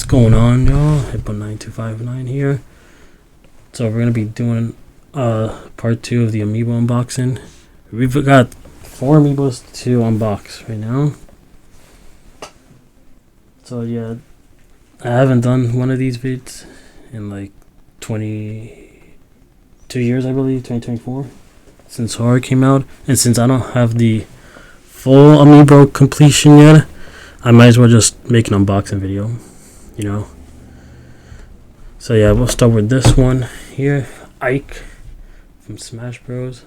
What's going on, y'all? Hippo9259 here. So we're gonna be doing part 2 of the Amiibo unboxing. We've got 4 Amiibos to unbox right now. So yeah, I haven't done one of these vids in like 22 years, I believe, 2024, since horror came out, and since I don't have the full Amiibo completion yet, I might as well just make an unboxing video, you know. So yeah, we'll start with this one here, Ike from Smash Bros.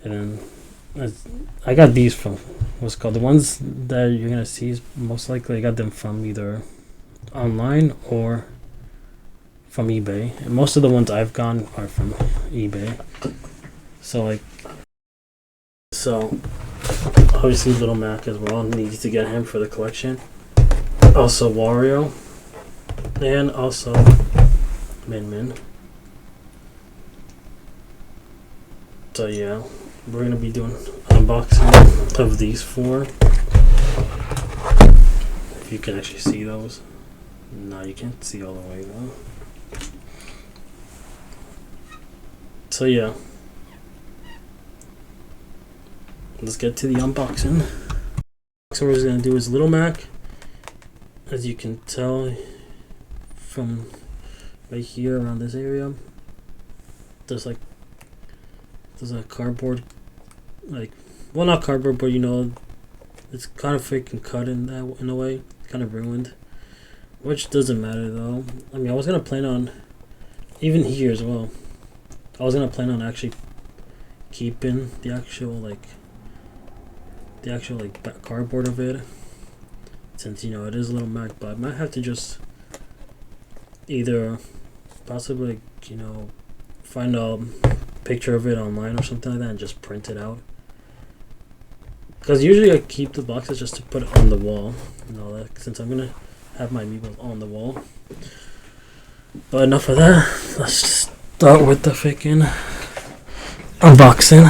And then I got these from what's called the ones that you're gonna see is most likely I got them from either online or from eBay. And most of the ones I've gone are from eBay. So obviously Little Mac as well, needs to get him for the collection. Also Wario, and also Min Min. So yeah, we're gonna be doing an unboxing of these 4. If you can actually see those. No, you can't see all the way though. So yeah, let's get to the unboxing. So what we're gonna do is Little Mac. As you can tell from right here around this area, there's a cardboard, well, not cardboard, but you know, it's kind of freaking cut in a way, kind of ruined, which doesn't matter though. I mean, I was gonna plan on, even here as well, I was gonna plan on actually keeping the actual cardboard of it, since you know it is a Little Mac, but I might have to just either possibly, you know, find a picture of it online or something like that and just print it out, because usually I keep the boxes just to put it on the wall and all that, since I'm gonna have my Amiibo on the wall. But enough of that, let's just start with the freaking unboxing.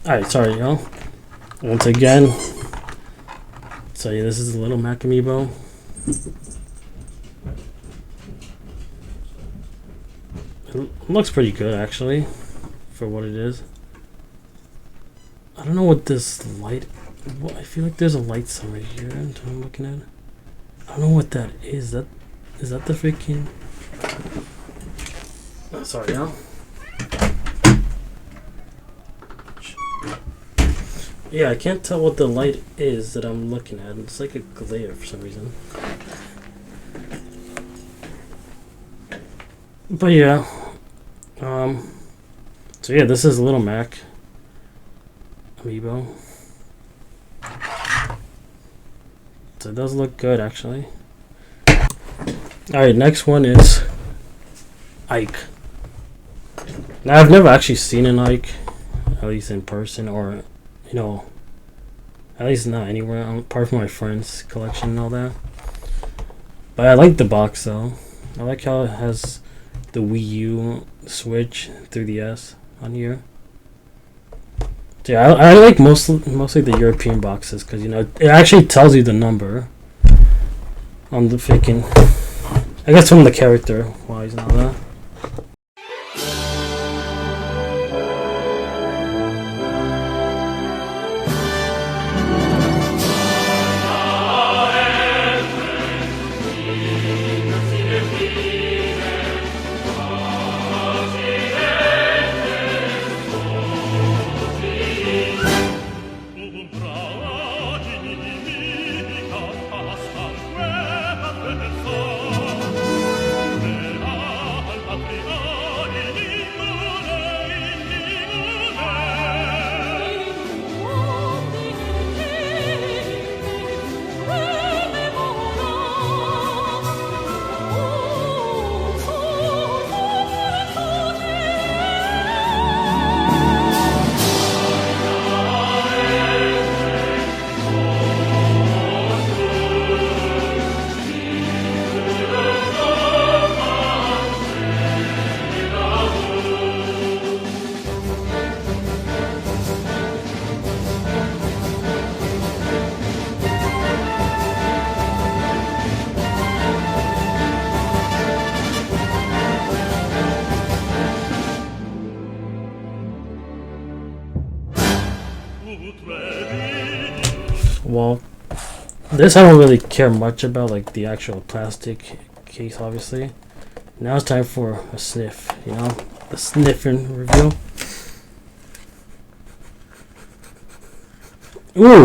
Alright, sorry y'all. Once again. So yeah, this is a Little Mac Amiibo. It looks pretty good actually, for what it is. I don't know what this light, I feel like there's a light somewhere here I'm looking at. I don't know what that is. Is that the freaking... Oh, sorry y'all. Yeah, I can't tell what the light is that I'm looking at. It's like a glare for some reason. But yeah. So yeah, this is Little Mac Amiibo. So it does look good actually. Alright, next one is Ike. Now I've never actually seen an Ike, at least in person, or you know, at least not anywhere apart from my friend's collection and all that. But I like the box though. I like how it has the Wii U Switch 3DS on here. So yeah, I like mostly the European boxes, because you know it actually tells you the number on the freaking. I guess from the character wise and all that. Well, this I don't really care much about, like the actual plastic case, obviously. Now it's time for a sniff, you know? The sniffing review. Ooh!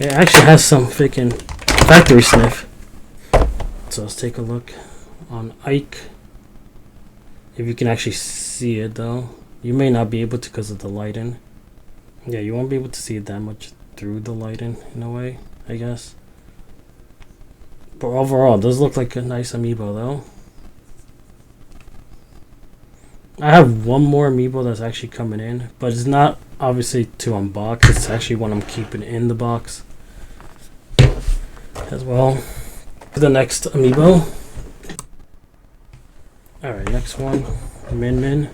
It actually has some freaking factory sniff. So let's take a look on Ike. If you can actually see it though. You may not be able to because of the lighting. Yeah, you won't be able to see it that much through the lighting in a way, I guess. But overall, it does look like a nice Amiibo though. I have one more Amiibo that's actually coming in, but it's not obviously to unbox. It's actually one I'm keeping in the box as well for the next Amiibo. Alright, next one, Min Min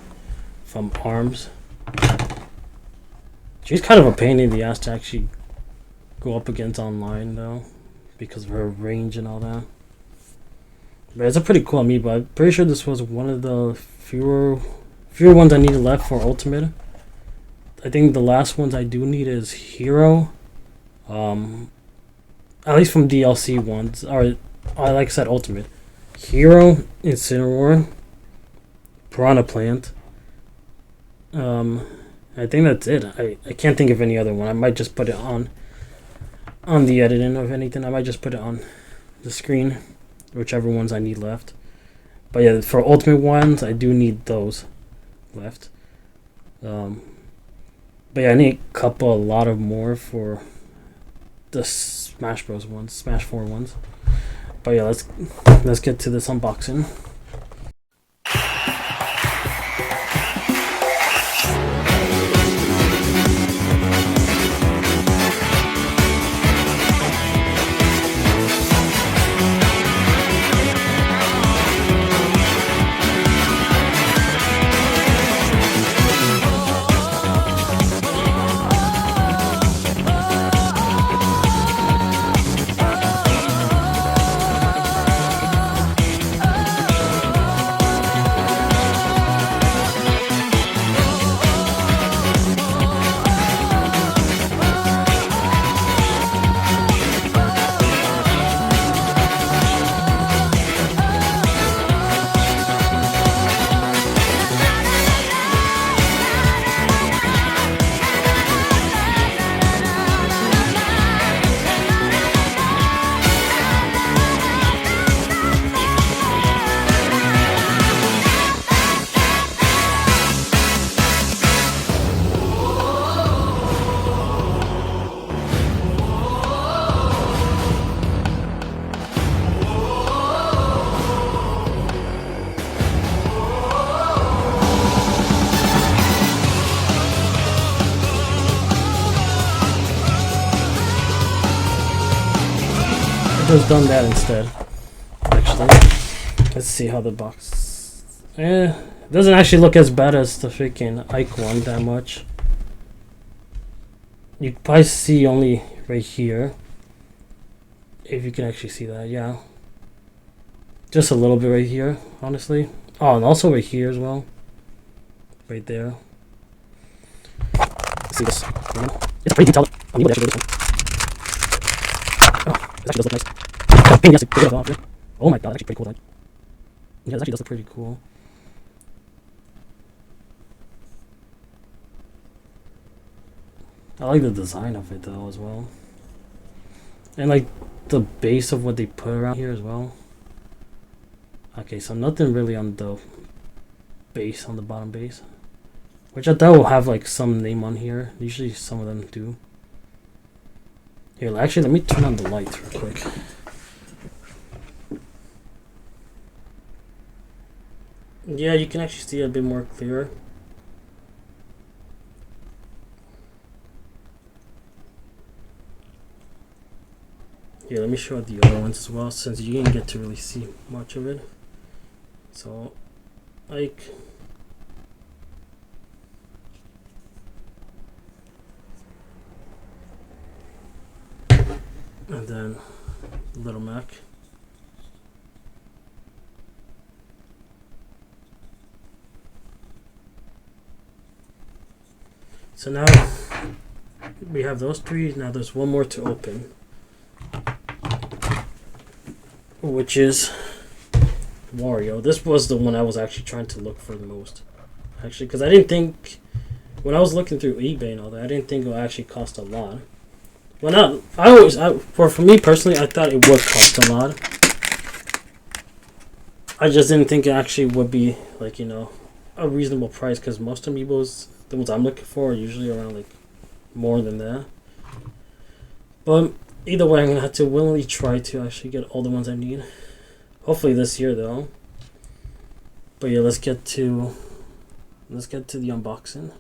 from ARMS. She's kind of a pain in the ass to actually go up against online though, because of her range and all that. But it's a pretty cool Amiibo. I'm pretty sure this was one of the fewer ones I needed left for Ultimate. I think the last ones I do need is Hero. At least from DLC ones, or like I said, Ultimate. Hero, Incineroar, Piranha Plant. I think that's it. I can't think of any other one. I might just put it on the editing, or if anything. I might just put it on the screen, whichever ones I need left. But yeah, for Ultimate ones, I do need those left. But yeah, I need a lot of more for the Smash Bros ones, Smash 4 ones. But yeah, let's get to this unboxing. Just done that instead. Actually, let's see how the box. It doesn't actually look as bad as the freaking Ike one that much. You can probably see only right here, if you can actually see that. Yeah, Just a little bit right here, honestly. Oh, and also right here as well. Right there. See this? It's pretty detailed. Amiibo actually this one. Oh, it actually does look nice. Oh, pain, yes, it goes off, yeah. Oh my god, that's actually pretty cool. Then. Yeah, it actually does look pretty cool. I like the design of it though as well. And like the base of what they put around here as well. Okay, so nothing really on the base, on the bottom base. Which I thought will have like some name on here. Usually some of them do. Here, actually, let me turn on the lights real quick. Yeah, you can actually see it a bit more clearer. Here, let me show the other ones as well, since you didn't get to really see much of it. So, like, and then Little Mac. So now we have those three. Now there's one more to open, which is Wario. This was the one I was actually trying to look for the most. Actually, because I didn't think, when I was looking through eBay and all that, I didn't think it would actually cost a lot. Well, not, for me personally, I thought it would cost a lot. I just didn't think it actually would be, like, you know, a reasonable price, because most Amiibos, the ones I'm looking for, are usually around, like, more than that. But either way, I'm going to have to willingly try to actually get all the ones I need. Hopefully this year, though. But yeah, let's get to the unboxing.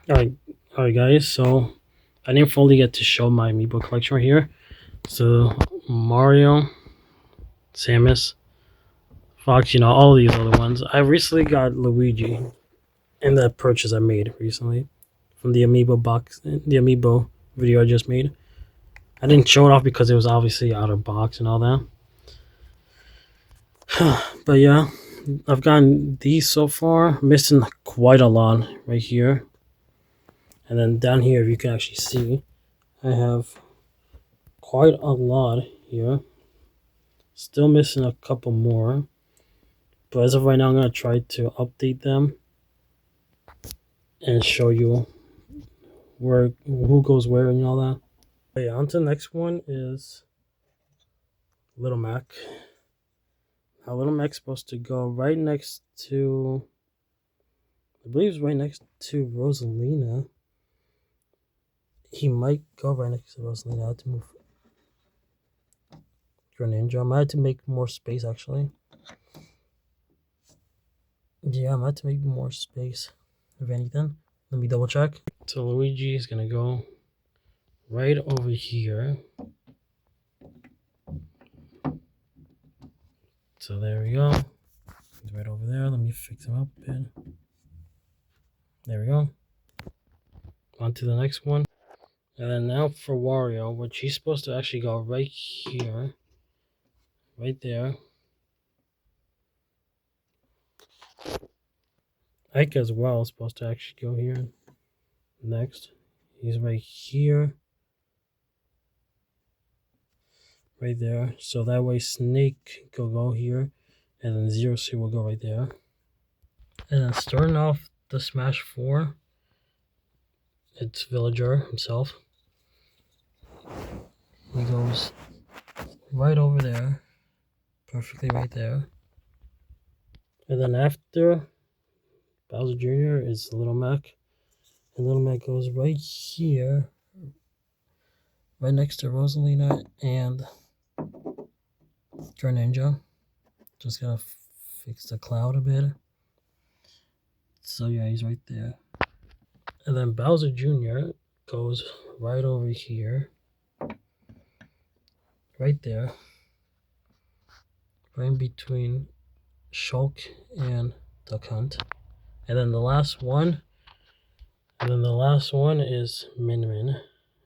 Alright guys, so I didn't fully get to show my Amiibo collection right here. So Mario, Samus, Fox, all these other ones. I recently got Luigi in that purchase I made recently from the Amiibo box, the Amiibo video I just made. I didn't show it off because it was obviously out of box and all that. But yeah, I've gotten these so far. Missing quite a lot right here. And then down here, if you can actually see, I have quite a lot here. Still missing a couple more. But as of right now, I'm going to try to update them and show you who goes where and all that. But yeah, on to the next one is Little Mac. Now, Little Mac's supposed to go right next to, I believe it's right next to Rosalina. He might go right next to Rosalina. I have to move Greninja. I might have to make more space, actually. Yeah, I might have to make more space, if anything. Let me double check. So Luigi is going to go right over here. So there we go. He's right over there. Let me fix him up a bit. There we go. On to the next one. And then now for Wario, which he's supposed to actually go right here. Right there. Ike as well is supposed to actually go here. Next. He's right here. Right there. So that way Snake will go here. And then Zero Suit will go right there. And then starting off the Smash 4, it's Villager himself. He goes right over there. Perfectly right there. And then after Bowser Jr. is Little Mac. And Little Mac goes right here. Right next to Rosalina and Greninja. Just gotta fix the cloud a bit. So yeah, he's right there. And then Bowser Jr. goes right over here. Right there. Right in between Shulk and Duck Hunt. And then the last one is Min Min.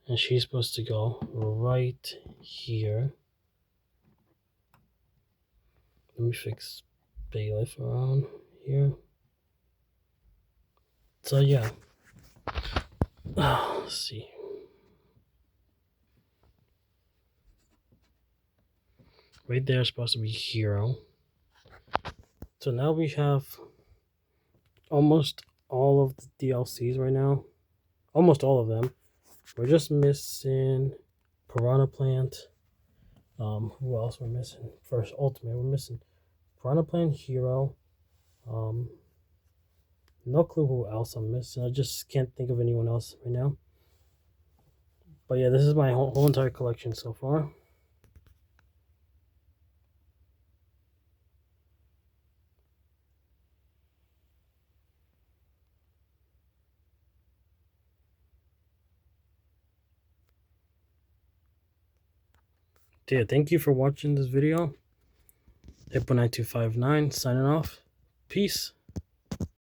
And she's supposed to go right here. Let me fix Bailiff around here. So yeah. Let's see. Right there is supposed to be Hero. So now we have almost all of the DLCs right now. Almost all of them. We're just missing Piranha Plant. Who else we're missing? First Ultimate, we're missing Piranha Plant, Hero. No clue who else I'm missing. I just can't think of anyone else right now. But yeah, this is my whole entire collection so far. Yeah, thank you for watching this video. Hippo9259 signing off. Peace.